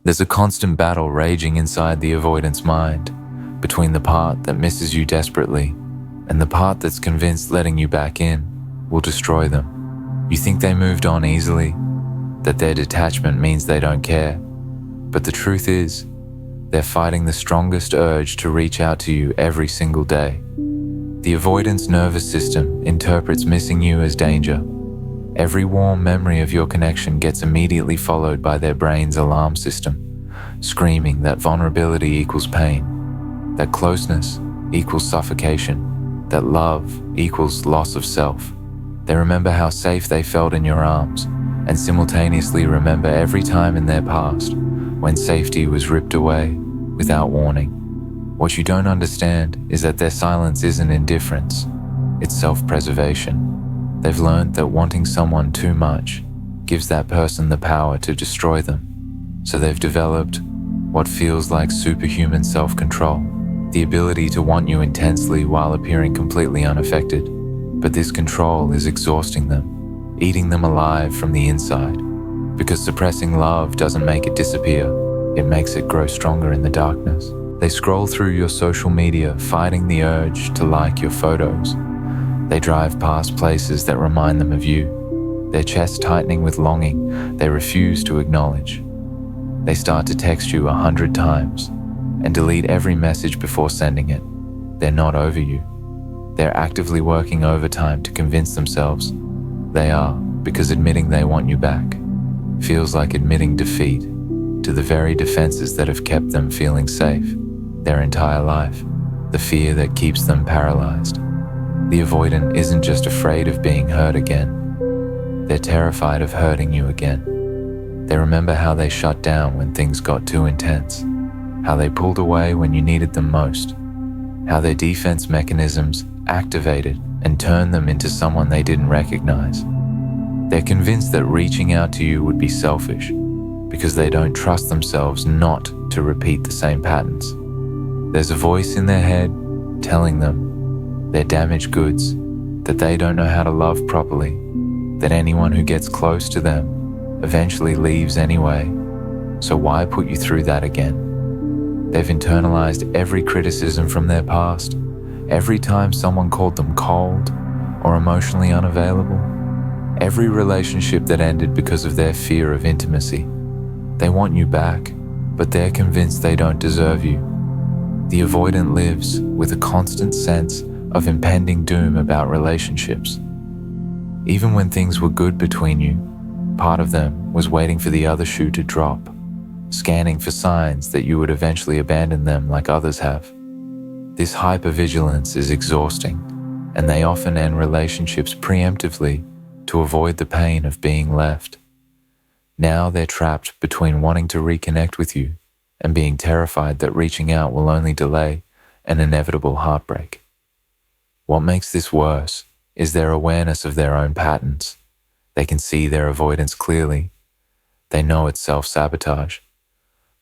There's a constant battle raging inside the avoidance mind, between the part that misses you desperately and the part that's convinced letting you back in will destroy them. You think they moved on easily, that their detachment means they don't care, but the truth is, they're fighting the strongest urge to reach out to you every single day. The avoidance nervous system interprets missing you as danger. Every warm memory of your connection gets immediately followed by their brain's alarm system, screaming that vulnerability equals pain, that closeness equals suffocation, that love equals loss of self. They remember how safe they felt in your arms, and simultaneously remember every time in their past when safety was ripped away without warning. What you don't understand is that their silence isn't indifference, it's self-preservation. They've learned that wanting someone too much gives that person the power to destroy them. So they've developed what feels like superhuman self-control, the ability to want you intensely while appearing completely unaffected. But this control is exhausting them, eating them alive from the inside. Because suppressing love doesn't make it disappear, it makes it grow stronger in the darkness. They scroll through your social media, fighting the urge to like your photos. They drive past places that remind them of you, their chest tightening with longing they refuse to acknowledge. They start to text you 100 times and delete every message before sending it. They're not over you. They're actively working overtime to convince themselves they are, because admitting they want you back feels like admitting defeat to the very defenses that have kept them feeling safe their entire life, the fear that keeps them paralyzed. The avoidant isn't just afraid of being hurt again. They're terrified of hurting you again. They remember how they shut down when things got too intense, how they pulled away when you needed them most, how their defense mechanisms activated and turned them into someone they didn't recognize. They're convinced that reaching out to you would be selfish because they don't trust themselves not to repeat the same patterns. There's a voice in their head telling them they're damaged goods, that they don't know how to love properly, that anyone who gets close to them eventually leaves anyway, so why put you through that again? They've internalized every criticism from their past, every time someone called them cold or emotionally unavailable, every relationship that ended because of their fear of intimacy. They want you back, but they're convinced they don't deserve you. The avoidant lives with a constant sense of impending doom about relationships. Even when things were good between you, part of them was waiting for the other shoe to drop, scanning for signs that you would eventually abandon them like others have. This hypervigilance is exhausting, and they often end relationships preemptively to avoid the pain of being left. Now they're trapped between wanting to reconnect with you and being terrified that reaching out will only delay an inevitable heartbreak. What makes this worse is their awareness of their own patterns. They can see their avoidance clearly. They know it's self-sabotage,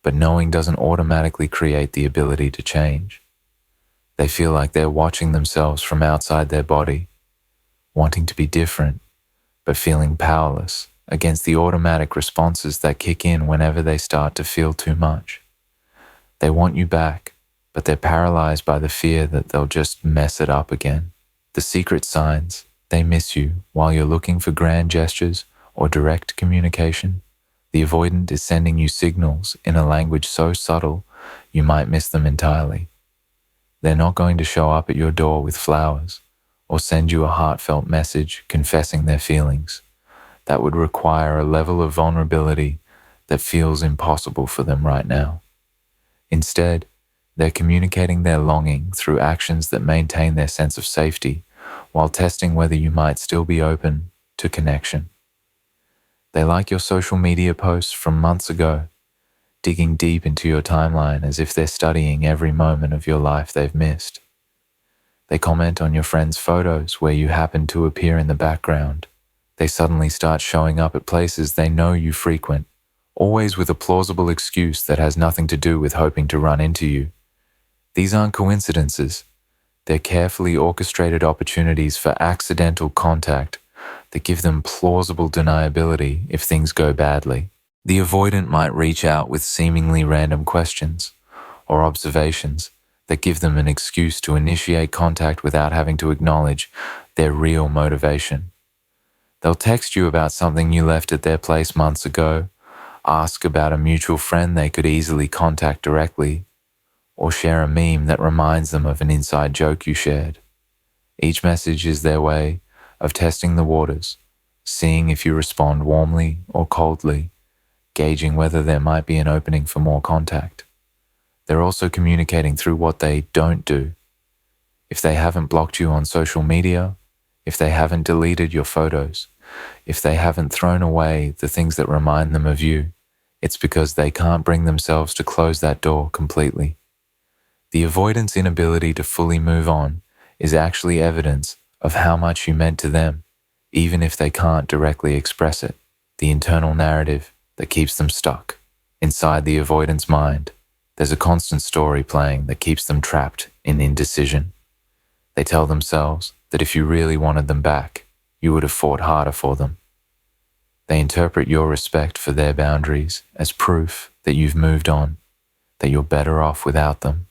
but knowing doesn't automatically create the ability to change. They feel like they're watching themselves from outside their body, wanting to be different, but feeling powerless against the automatic responses that kick in whenever they start to feel too much. They want you back, but they're paralyzed by the fear that they'll just mess it up again. The secret signs they miss you while you're looking for grand gestures or direct communication. The avoidant is sending you signals in a language so subtle you might miss them entirely. They're not going to show up at your door with flowers or send you a heartfelt message confessing their feelings. That would require a level of vulnerability that feels impossible for them right now. Instead, they're communicating their longing through actions that maintain their sense of safety while testing whether you might still be open to connection. They like your social media posts from months ago, digging deep into your timeline as if they're studying every moment of your life they've missed. They comment on your friends' photos where you happen to appear in the background. They suddenly start showing up at places they know you frequent, always with a plausible excuse that has nothing to do with hoping to run into you. These aren't coincidences. They're carefully orchestrated opportunities for accidental contact that give them plausible deniability if things go badly. The avoidant might reach out with seemingly random questions or observations that give them an excuse to initiate contact without having to acknowledge their real motivation. They'll text you about something you left at their place months ago, ask about a mutual friend they could easily contact directly, or share a meme that reminds them of an inside joke you shared. Each message is their way of testing the waters, seeing if you respond warmly or coldly, gauging whether there might be an opening for more contact. They're also communicating through what they don't do. If they haven't blocked you on social media, if they haven't deleted your photos, if they haven't thrown away the things that remind them of you, it's because they can't bring themselves to close that door completely. The avoidant's inability to fully move on is actually evidence of how much you meant to them, even if they can't directly express it, the internal narrative that keeps them stuck. Inside the avoidant's mind, there's a constant story playing that keeps them trapped in indecision. They tell themselves that if you really wanted them back, you would have fought harder for them. They interpret your respect for their boundaries as proof that you've moved on, that you're better off without them,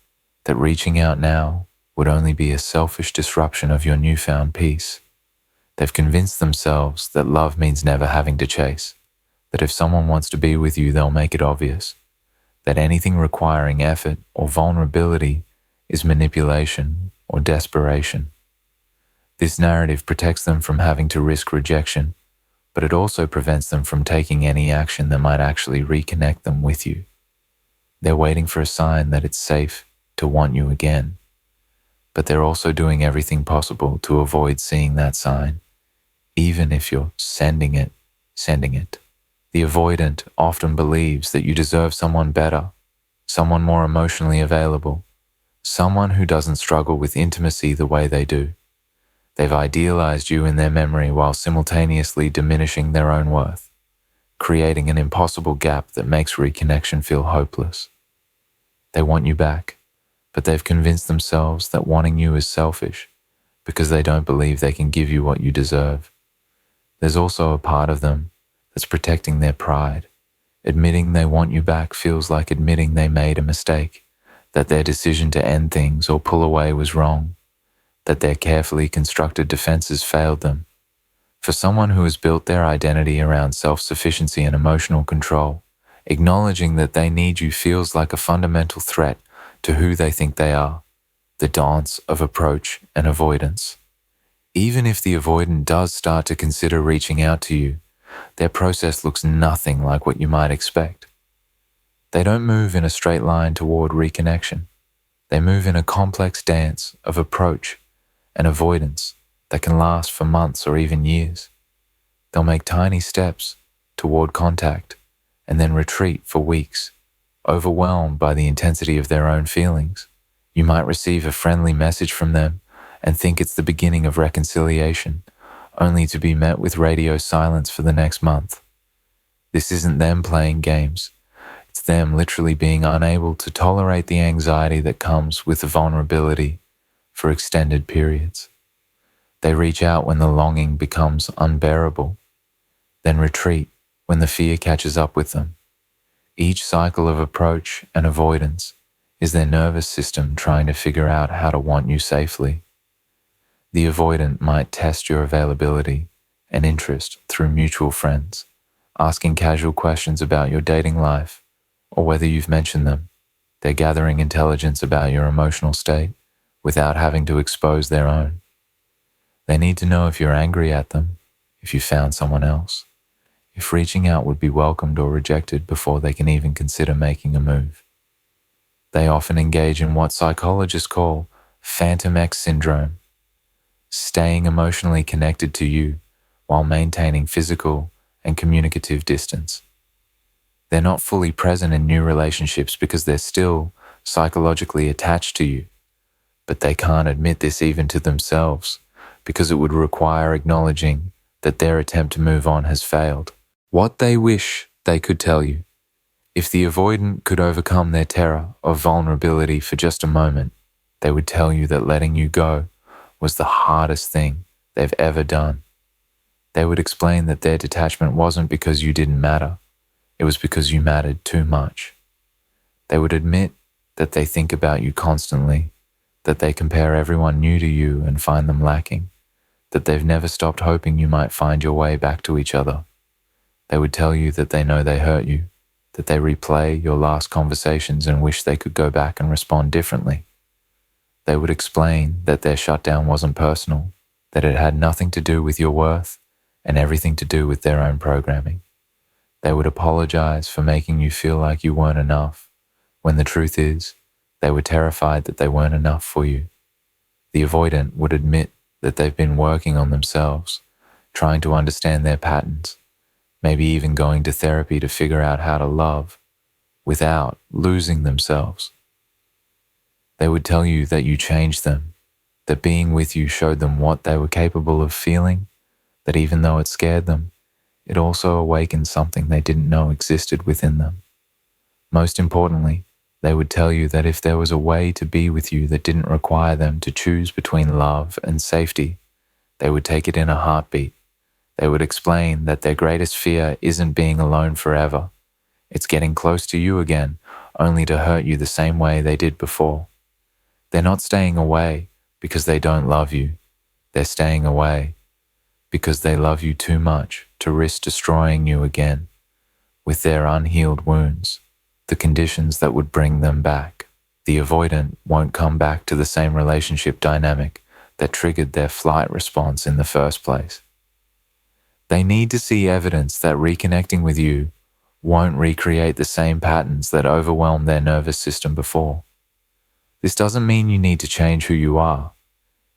that reaching out now would only be a selfish disruption of your newfound peace. They've convinced themselves that love means never having to chase, that if someone wants to be with you, they'll make it obvious, that anything requiring effort or vulnerability is manipulation or desperation. This narrative protects them from having to risk rejection, but it also prevents them from taking any action that might actually reconnect them with you. They're waiting for a sign that it's safe to want you again, but they're also doing everything possible to avoid seeing that sign, even if you're sending it. The avoidant often believes that you deserve someone better, someone more emotionally available, someone who doesn't struggle with intimacy the way they do. They've idealized you in their memory while simultaneously diminishing their own worth, creating an impossible gap that makes reconnection feel hopeless. They want you back, but they've convinced themselves that wanting you is selfish because they don't believe they can give you what you deserve. There's also a part of them that's protecting their pride. Admitting they want you back feels like admitting they made a mistake, that their decision to end things or pull away was wrong, that their carefully constructed defenses failed them. For someone who has built their identity around self-sufficiency and emotional control, acknowledging that they need you feels like a fundamental threat to who they think they are, the dance of approach and avoidance. Even if the avoidant does start to consider reaching out to you, their process looks nothing like what you might expect. They don't move in a straight line toward reconnection. They move in a complex dance of approach and avoidance that can last for months or even years. They'll make tiny steps toward contact and then retreat for weeks, overwhelmed by the intensity of their own feelings. You might receive a friendly message from them and think it's the beginning of reconciliation, only to be met with radio silence for the next month. This isn't them playing games. It's them literally being unable to tolerate the anxiety that comes with the vulnerability for extended periods. They reach out when the longing becomes unbearable, then retreat when the fear catches up with them. Each cycle of approach and avoidance is their nervous system trying to figure out how to want you safely. The avoidant might test your availability and interest through mutual friends, asking casual questions about your dating life or whether you've mentioned them. They're gathering intelligence about your emotional state without having to expose their own. They need to know if you're angry at them, if you found someone else, if reaching out would be welcomed or rejected before they can even consider making a move. They often engage in what psychologists call Phantom X syndrome, staying emotionally connected to you while maintaining physical and communicative distance. They're not fully present in new relationships because they're still psychologically attached to you, but they can't admit this even to themselves because it would require acknowledging that their attempt to move on has failed. What they wish they could tell you. If the avoidant could overcome their terror of vulnerability for just a moment, they would tell you that letting you go was the hardest thing they've ever done. They would explain that their detachment wasn't because you didn't matter. it was because you mattered too much. They would admit that they think about you constantly, that they compare everyone new to you and find them lacking, that they've never stopped hoping you might find your way back to each other. They would tell you that they know they hurt you, that they replay your last conversations and wish they could go back and respond differently. They would explain that their shutdown wasn't personal, that it had nothing to do with your worth and everything to do with their own programming. They would apologize for making you feel like you weren't enough, when the truth is, they were terrified that they weren't enough for you. The avoidant would admit that they've been working on themselves, trying to understand their patterns, maybe even going to therapy to figure out how to love without losing themselves. They would tell you that you changed them, that being with you showed them what they were capable of feeling, that even though it scared them, it also awakened something they didn't know existed within them. Most importantly, they would tell you that if there was a way to be with you that didn't require them to choose between love and safety, they would take it in a heartbeat. They would explain that their greatest fear isn't being alone forever. It's getting close to you again, only to hurt you the same way they did before. They're not staying away because they don't love you. They're staying away because they love you too much to risk destroying you again with their unhealed wounds, the conditions that would bring them back. The avoidant won't come back to the same relationship dynamic that triggered their flight response in the first place. They need to see evidence that reconnecting with you won't recreate the same patterns that overwhelmed their nervous system before. This doesn't mean you need to change who you are.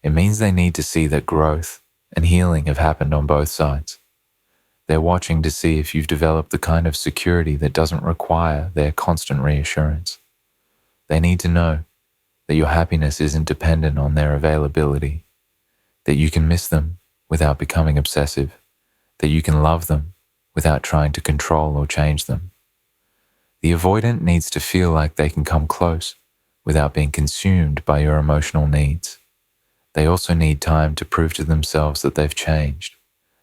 It means they need to see that growth and healing have happened on both sides. They're watching to see if you've developed the kind of security that doesn't require their constant reassurance. They need to know that your happiness isn't dependent on their availability, that you can miss them without becoming obsessive, that you can love them without trying to control or change them. The avoidant needs to feel like they can come close without being consumed by your emotional needs. They also need time to prove to themselves that they've changed,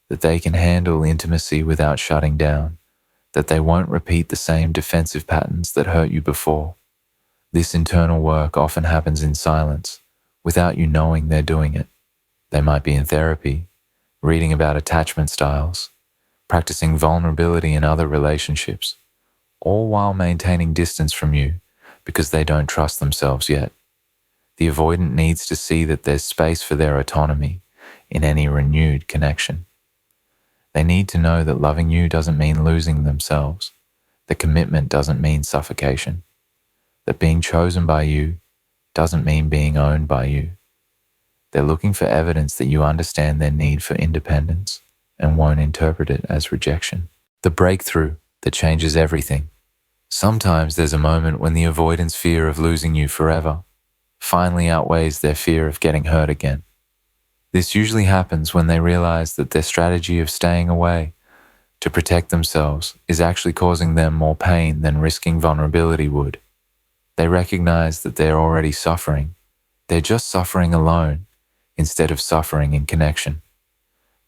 that they can handle intimacy without shutting down, that they won't repeat the same defensive patterns that hurt you before. This internal work often happens in silence, without you knowing they're doing it. They might be in therapy, reading about attachment styles, practicing vulnerability in other relationships, all while maintaining distance from you because they don't trust themselves yet. The avoidant needs to see that there's space for their autonomy in any renewed connection. They need to know that loving you doesn't mean losing themselves, that commitment doesn't mean suffocation, that being chosen by you doesn't mean being owned by you. They're looking for evidence that you understand their need for independence and won't interpret it as rejection. The breakthrough that changes everything. Sometimes there's a moment when the avoidant's fear of losing you forever finally outweighs their fear of getting hurt again. This usually happens when they realize that their strategy of staying away to protect themselves is actually causing them more pain than risking vulnerability would. They recognize that they're already suffering. They're just suffering alone instead of suffering in connection.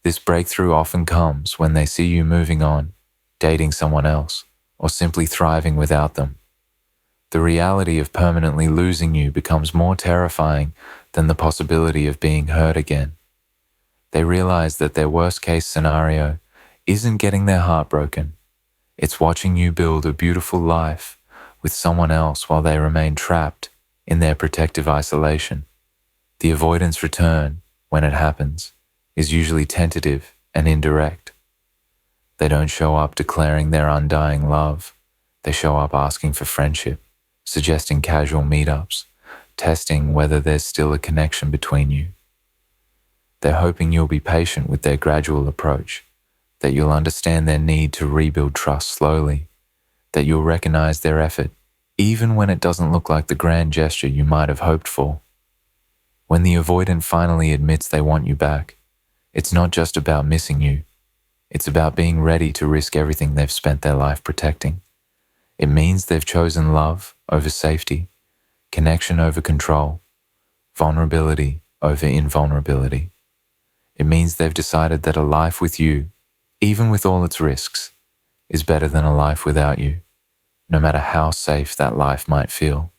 This breakthrough often comes when they see you moving on, dating someone else, or simply thriving without them. The reality of permanently losing you becomes more terrifying than the possibility of being hurt again. They realize that their worst-case scenario isn't getting their heart broken. It's watching you build a beautiful life with someone else while they remain trapped in their protective isolation. The avoidance return, when it happens, is usually tentative and indirect. They don't show up declaring their undying love. They show up asking for friendship, suggesting casual meetups, testing whether there's still a connection between you. They're hoping you'll be patient with their gradual approach, that you'll understand their need to rebuild trust slowly, that you'll recognize their effort, even when it doesn't look like the grand gesture you might have hoped for. When the avoidant finally admits they want you back, it's not just about missing you. It's about being ready to risk everything they've spent their life protecting. It means they've chosen love over safety, connection over control, vulnerability over invulnerability. It means they've decided that a life with you, even with all its risks, is better than a life without you, no matter how safe that life might feel.